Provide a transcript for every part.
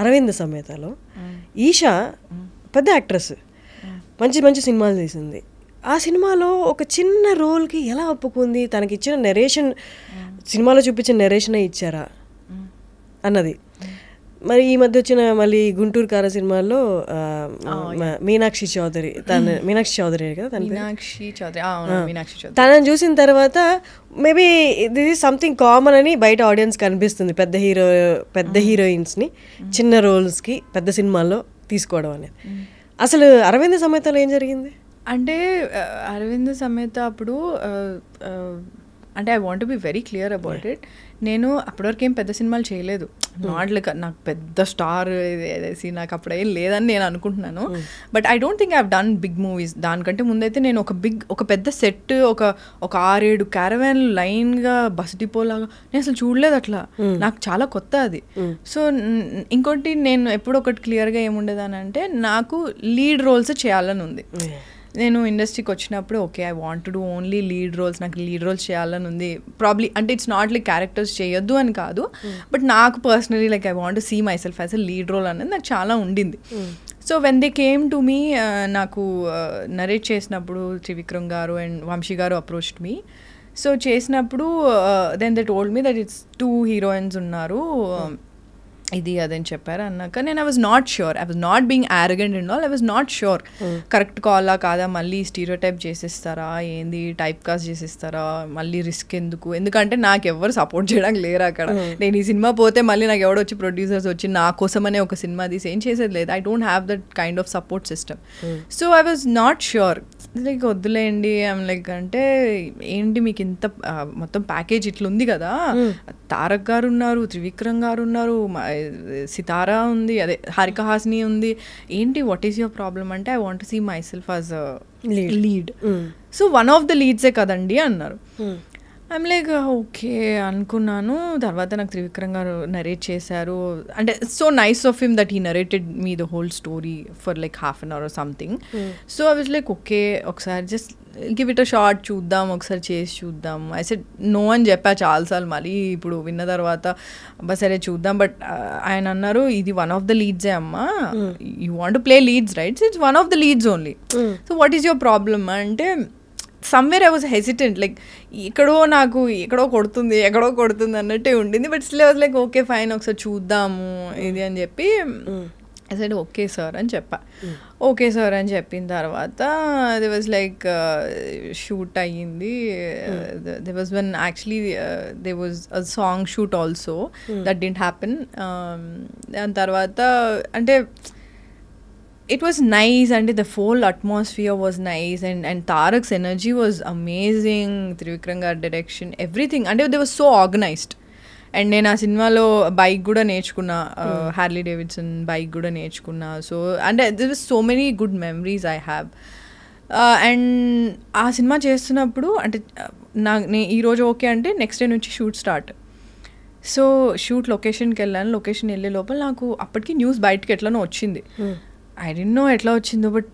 అరవింద్ సమేతలో ఈషా పెద్ద యాక్ట్రెస్, మంచి మంచి సినిమాలు తీసింది. ఆ సినిమాలో ఒక చిన్న రోల్కి ఎలా ఒప్పుకుంది? తనకి ఇచ్చిన నెరేషన్, సినిమాలో చూపించిన నెరేషనే ఇచ్చారా అన్నది. మరి ఈ మధ్య వచ్చిన మళ్ళీ గుంటూరు కార సినిమాల్లో మీనాక్షి చౌదరి కదా తనని చూసిన తర్వాత maybe this is something common అని బయట ఆడియన్స్ కనిపిస్తుంది. పెద్ద హీరోయిన్స్ని చిన్న రోల్స్కి పెద్ద సినిమాల్లో తీసుకోవడం అనేది. అసలు అరవింద సమేతలో ఏం జరిగింది అంటే, అరవింద సమేత అప్పుడు అంటే I want be very clear about it. నేను అప్పటివరకు ఏం పెద్ద సినిమాలు చేయలేదు. నాట్ లైక్ నాకు పెద్ద స్టార్ వేసి నాకు అప్పుడు ఏం లేదని నేను అనుకుంటున్నాను. But I don't think I have done big movies. దానికంటే ముందైతే నేను ఒక పెద్ద సెట్, ఒక 6-7 క్యారవాన్ లైన్గా బస్ డిపో లాగా నేను అసలు చూడలేదు. అట్లా నాకు చాలా కొత్త అది. సో ఇంకోటి నేను ఎప్పుడు ఒకటి క్లియర్గా ఏముండేదానంటే, నాకు లీడ్ రోల్స్ చేయాలని ఉంది. నేను ఇండస్ట్రీకి వచ్చినప్పుడు okay I want to do only lead roles, నాకు లీడ్ రోల్స్ చేయాలని ఉంది. ప్రాబ్లీ అంటే ఇట్స్ నాట్ లైక్ క్యారెక్టర్స్ చేయొద్దు అని కాదు, బట్ నాకు personally like I want to see myself as a lead role అనేది నాకు చాలా ఉండింది. So when they came to me, నాకు నరేట్ చేసినప్పుడు Trivikram garu and Vamsi garu approached me. So చేసినప్పుడు then they told me that it's 2 heroines ఉన్నారు, ఇది అదని చెప్పారు. అన్నాక నేను I was not sure, I was not being arrogant and all, I was not sure correct కాలా కాదా, మళ్ళీ స్టీరియోటైప్ చేసేస్తారా ఏంది, టైప్ కాస్ట్ చేసేస్తారా, మళ్ళీ రిస్క్ ఎందుకు, ఎందుకంటే నాకు ఎవరు సపోర్ట్ చేయడానికి లేరు అక్కడ. నేను ఈ సినిమా పోతే మళ్ళీ నాకు ఎవడో వచ్చి ప్రొడ్యూసర్స్ వచ్చి నా కోసమనే ఒక సినిమా తీసి ఏం చేసేది లేదు. I don't have that kind of support system. So I was not sure. Like వద్దులేండి, ఐమ్ లైక్ అంటే ఏంటి మీకు ఇంత మొత్తం ప్యాకేజ్ ఇట్లా ఉంది కదా, తారక్ గారు ఉన్నారు, త్రివిక్రమ్ గారు ఉన్నారు, సితారా ఉంది, అదే హారిక హాస్ని ఉంది, ఏంటి వాట్ ఈస్ యువర్ ప్రాబ్లమ్ అంటే I want to see myself as lead. So one of the లీడ్సే కదండి అన్నారు. ఐమ్ లైక్ ఓకే అనుకున్నాను. తర్వాత నాకు త్రివిక్రమ్ గారు నరేట్ చేశారు. అంటే so nice of him that he narrated me the whole story for like half an hour or something. So I was like okay ఒకసారి just give it a short, చూద్దాం ఒకసారి చేసి చూద్దాం. ఐ సెడ్ నో అని చెప్పా చాలాసార్లు. మళ్ళీ ఇప్పుడు విన్న తర్వాత అబ్బా సరే చూద్దాం. బట్ ఆయన అన్నారు ఇది వన్ ఆఫ్ ద లీడ్సే అమ్మా, you want to play leads right, it's one of the leads only. So what is your problem అంటే somewhere I was hesitant, like ఎక్కడో కొడుతుంది అన్నట్టే ఉండింది. But still I was like okay fine ఒకసారి చూద్దాము ఇది అని చెప్పి ఐ సెడ్ ఓకే సార్ అని చెప్పా. ఓకే సార్ అని చెప్పిన తర్వాత ది వాజ్ లైక్ షూట్ అయ్యింది. The was one actually they was a song shoot also that didn't happen. దాని తర్వాత అంటే it was nice and the whole atmosphere was nice and Tarak's energy was amazing, Trivikram gar direction, everything, and they were so organized. And నేను ఆ సినిమాలో bike కూడా నేర్చుకున్నా, Harley Davidson bike కూడా నేర్చుకున్నా. సో అంటే there was so many good memories I have. And ఆ cinema చేస్తున్నప్పుడు అంటే ఈరోజు ఓకే అంటే నెక్స్ట్ డే నుంచి షూట్ స్టార్ట్. సో షూట్ లొకేషన్కి వెళ్ళాను. లొకేషన్ వెళ్ళే లోపల నాకు అప్పటికి న్యూస్ బయటకి ఎట్లనో వచ్చింది. ఐ డోంట్ నో ఎట్లా వచ్చిందో, బట్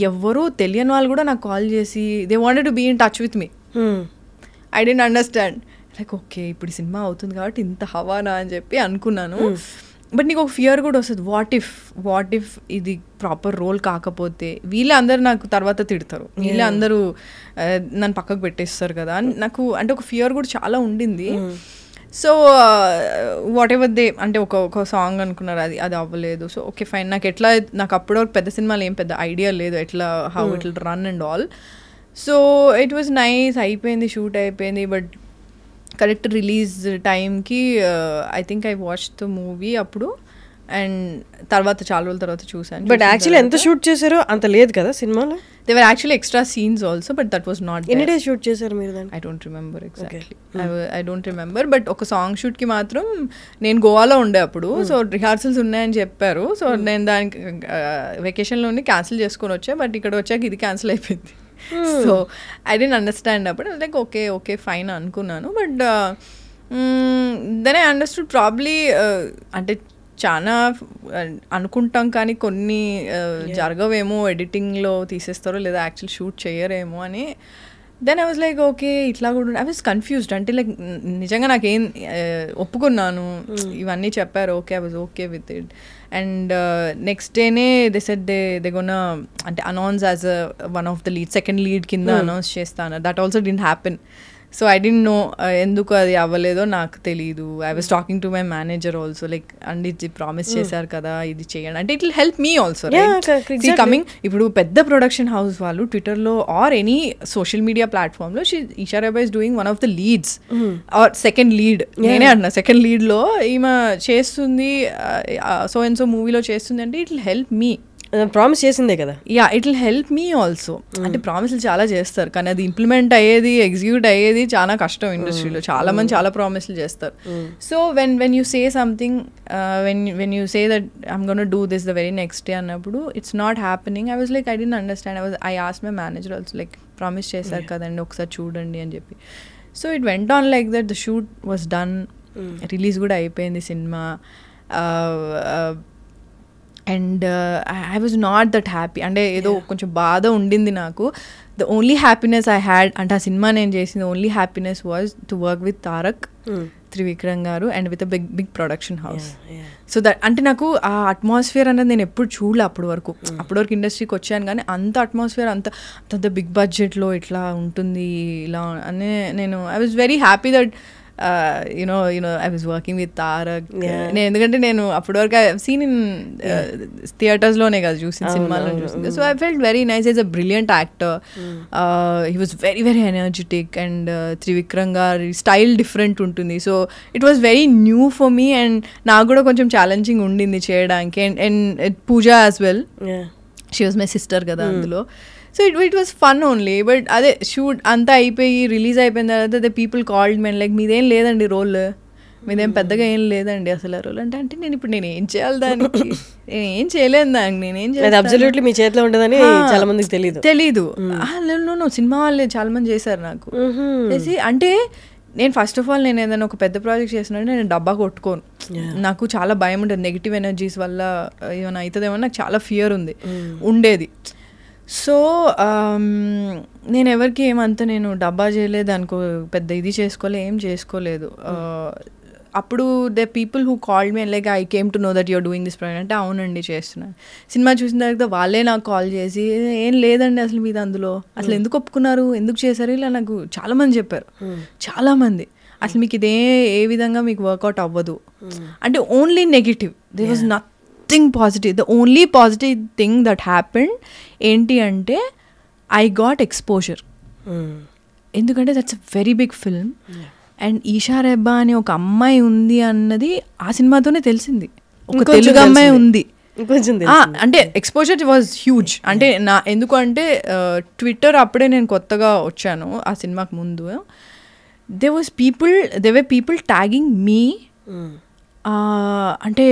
ఎవ్వరూ తెలియని వాళ్ళు కూడా నాకు కాల్ చేసి they wanted to be in touch with me. I don't understand, like okay ఇప్పుడు ఈ సినిమా అవుతుంది కాబట్టి ఇంత హవానా అని చెప్పి అనుకున్నాను. బట్ నీకు ఒక ఫియర్ కూడా వస్తుంది, వాట్ ఇఫ్ ఇది ప్రాపర్ రోల్ కాకపోతే వీళ్ళే అందరూ నాకు తర్వాత తిడతారు, వీళ్ళే అందరూ నన్ను పక్కకు పెట్టేస్తారు కదా అని నాకు అంటే ఒక ఫియర్ కూడా చాలా ఉండింది. సో వాట్ ఎవర్ దే అంటే ఒక సాంగ్ అనుకున్నారు, అది అవ్వలేదు. సో ఓకే ఫైన్, నాకు అప్పటివరకు పెద్ద సినిమాలు ఏం పెద్ద ఐడియా లేదు ఎట్లా how it will run and all. So it was nice, అయిపోయింది షూట్ అయిపోయింది. బట్ కరెక్ట్ రిలీజ్ టైంకి I think I watch the movie అప్పుడు, అండ్ తర్వాత చాలా రోజుల తర్వాత చూసాను. బట్ యాక్చువల్లీ ఎంత షూట్ చేశారో అంత లేదు కదా సినిమాలో. There were actually extra scenes also, but that was not there. Any day shoot chesaru meer then? I don't remember exactly. Okay. I don't remember, but oka song shoot ki matram nenu Goa lo unde appudu, so rehearsals unnayani chepparu. So nenu daniki vacation lo undi cancel cheskoni vacha, but ikkada vachaka idi cancel ayipindi. So I didn't understand appudu. I was like okay fine anukunnanu, but then I understood probably ante చాలా అనుకుంటాం కానీ కొన్ని జరగవేమో, ఎడిటింగ్లో తీసేస్తారో లేదా actual shoot చేయరేమో అని. Then I was like okay ఇట్లా కూడా I was confused. అంటే లైక్ నిజంగా నాకేం ఒప్పుకున్నాను, ఇవన్నీ చెప్పారు, okay I was okay with it. And next డేనే దే సెడ్ దే గోనా అంటే announce as one of the lead, second lead కింద అనౌన్స్ చేస్తాను. That also didn't happen. So I didn't know ఎందుకు అది అవ్వలేదో నాకు తెలీదు. I was talking to my manager also like and ఇది ప్రామిస్ చేశారు కదా ఇది చేయండి అంటే it will help me also coming. ఇప్పుడు పెద్ద ప్రొడక్షన్ హౌస్ వాళ్ళు ట్విట్టర్లో ఆర్ ఎనీ సోషల్ మీడియా ప్లాట్ఫామ్లో Eesha Rebba is doing one of the leads or second lead. నేనే అంటున్నా సెకండ్ లీడ్లో ఈమె చేస్తుంది, సో అండ్ సో మూవీలో చేస్తుంది అంటే it will help me. Promise చేసిందే కదా. Yeah it will help me also. అంటే ప్రామిస్లు చాలా చేస్తారు కానీ అది ఇంప్లిమెంట్ అయ్యేది, ఎగ్జిక్యూట్ అయ్యేది చాలా కష్టం ఇండస్ట్రీలో. చాలా మంది చాలా ప్రామిస్లు చేస్తారు. So when you say something, when you say that I'm gonna do this the very next day అన్నప్పుడు it's not happening. I was like I didn't understand. I asked my manager also like promise చేశారు కదండి ఒకసారి చూడండి అని చెప్పి. So it went on like that. The shoot was done, release కూడా అయిపోయింది సినిమా. And I was not that happy. అంటే ఏదో కొంచెం బాధ ఉండింది నాకు. The only happiness I had అంటే ఆ సినిమా నేను చేసింది only happiness was to work with Tarak, Trivikram garu and with a big production house. So that అంటే నాకు ఆ అట్మాస్ఫియర్ అనేది నేను ఎప్పుడు చూడలే అప్పటి వరకు ఇండస్ట్రీకి వచ్చాను కానీ అంత అట్మాస్ఫియర్ అంత బిగ్ బడ్జెట్లో ఇట్లా ఉంటుంది ఇలా అని నేను I was very happy that you know I was working with Tarak. ఎందుకంటే నేను అప్పటి వరకు సీన్ ఇన్ థియేటర్స్లోనే కదా చూసిన, సినిమాలో చూసింది. So I felt very nice. Is a brilliant actor. He was very very energetic and Trivikram గారి స్టైల్ డిఫరెంట్ ఉంటుంది. So it was very new for me and నాకు కూడా కొంచెం ఛాలెంజింగ్ ఉండింది చేయడానికి. And Pooja as well, she was my sister కదా అందులో. So it was fun only. But అదే షూట్ అంతా అయిపోయి రిలీజ్ అయిపోయిన తర్వాత the people called men like మీదేం లేదండి రోల్, మీదేం పెద్దగా ఏం లేదండి అసలు ఆ రోల్ అంటే నేను ఏం చేయాలి దానికి, నేను ఏం చేయలేను దానికి, నేనేం చేయాలి అబ్సల్యూట్లీ మీ చేతిలో ఉండదని చాలా మందికి తెలీదు. సినిమా వాళ్ళే చాలా మంది చేశారు నాకు చేసి. అంటే నేను ఫస్ట్ ఆఫ్ ఆల్ నేను ఏదైనా ఒక పెద్ద ప్రాజెక్ట్ చేసినట్టు నేను డబ్బా కొట్టుకోను. నాకు చాలా భయం ఉంటుంది నెగిటివ్ ఎనర్జీస్ వల్ల ఏమైనా అవుతుందేమో నాకు చాలా ఫియర్ ఉండేది. సో నేను ఎవరికి ఏమంతా నేను డబ్బా చేయలేదు అనుకో, పెద్ద ఇది ఏం చేసుకోలేదు. అప్పుడు the people who called me like I came to know that you're doing this project అంటే అవునండి చేస్తున్నాను. సినిమా చూసిన తర్వాత వాళ్ళే నాకు కాల్ చేసి ఏం లేదండి అసలు మీద అందులో అసలు ఎందుకు ఒప్పుకున్నారు, ఎందుకు చేశారు, ఇలా నాకు చాలామంది చెప్పారు. చాలామంది అసలు మీకు ఇదే ఏ విధంగా మీకు వర్కౌట్ అవ్వదు అంటే only negative. They was nothing positive. The only positive thing that happened ఏంటి అంటే ఐ గాట్ ఎక్స్పోజర్. ఎందుకంటే that's a very big film and Eesha Rebba అనే ఒక అమ్మాయి ఉంది అన్నది ఆ సినిమాతోనే తెలిసింది. ఒక తెలుగు అమ్మాయి ఉంది అంటే ఎక్స్పోజర్ వాజ్ హ్యూజ్. అంటే ఎందుకంటే ట్విట్టర్ అప్పుడే నేను కొత్తగా వచ్చాను ఆ సినిమాకి ముందు. They were people tagging me అంటే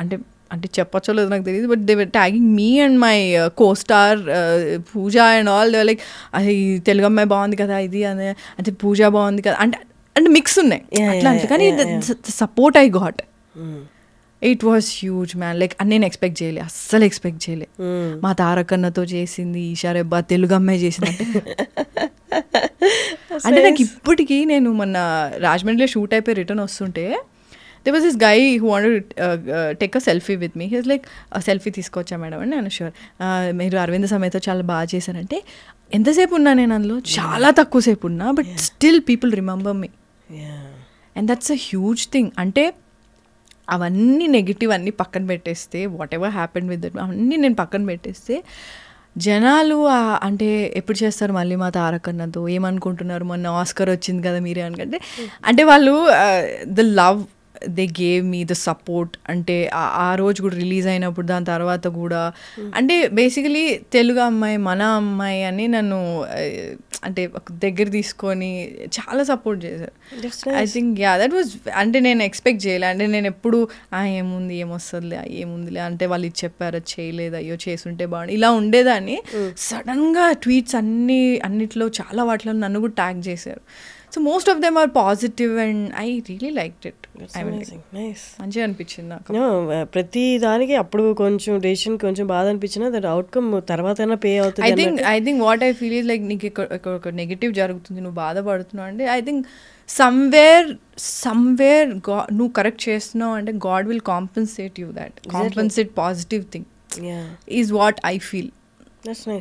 అంటే అంటే చెప్పచ్చో లేదు నాకు తెలియదు, but they were tagging me and my co-star Pooja and all. They were like అది తెలుగు అమ్మాయి బాగుంది కదా ఇది అని, అంటే పూజ బాగుంది కదా అంటే మిక్స్ ఉన్నాయి అట్లా అంటే. కానీ support I got it was huge man. Like నేను ఎక్స్పెక్ట్ చేయలే, అస్సలు ఎక్స్పెక్ట్ చేయలే. మా తారకన్నతో చేసింది ఈషా రెబ్బా తెలుగు అమ్మాయి చేసింది అంటే నాకు ఇప్పటికీ నేను మొన్న రాజమండ్రిలో షూట్ అయిపోయి రిటర్న్ వస్తుంటే there was this guy who wanted to take a selfie with me. He was like selfie తీసుకోవచ్చా మేడం అని. నేను షూర్ మీరు అరవింద్ సమేతో చాలా బాగా చేశారంటే ఎంతసేపు ఉన్నా నేను అందులో చాలా తక్కువ సేపు ఉన్నా but still people remember me and that's a huge thing. అంటే అవన్నీ నెగిటివ్ అన్నీ పక్కన పెట్టేస్తే what ever happened with that అవన్నీ నేను పక్కన పెట్టేస్తే జనాలు అంటే ఎప్పుడు చేస్తారు మళ్ళీ మా తారకన్నతో ఏమనుకుంటున్నారు, మొన్న ఆస్కర్ వచ్చింది కదా మీరే అనుకుంటే అంటే వాళ్ళు the love they gave me the support. అంటే ఆ రోజు కూడా రిలీజ్ అయినప్పుడు దాని తర్వాత కూడా అంటే బేసికలీ తెలుగు అమ్మాయి మన అమ్మాయి అని నన్ను అంటే దగ్గర తీసుకొని చాలా సపోర్ట్ చేశారు. ఐ థింక్ దట్ వాజ్ అంటే నేను ఎక్స్పెక్ట్ చేయలే. అంటే నేను ఎప్పుడు ఏముంది ఏమొస్తుందిలే ఏముందిలే అంటే వాళ్ళు ఇది చెప్పారు చేయలేదు అయ్యో చేసుంటే బాగుంది ఇలా ఉండేదాన్ని. సడన్గా ట్వీట్స్ అన్నిట్లో చాలా వాటిలో నన్ను కూడా ట్యాగ్ చేశారు. So most of them are positive and I really liked it. మంచిగా అనిపించింది నాకు. ప్రతి దానికి అప్పుడు కొంచెం డెసిషన్ కొంచెం బాధ అనిపించినా దట్ అవుట్కమ్ తర్వాత పే అవుతుంది. I think what I feel is like నీకు ఒక నెగిటివ్ జరుగుతుంది, నువ్వు బాధపడుతున్నావు అంటే ఐ థింక్ సమ్వేర్ నువ్వు కరెక్ట్ చేస్తున్నావు అంటే God will compensate you, that compensate positive thing is what I feel. That's nice.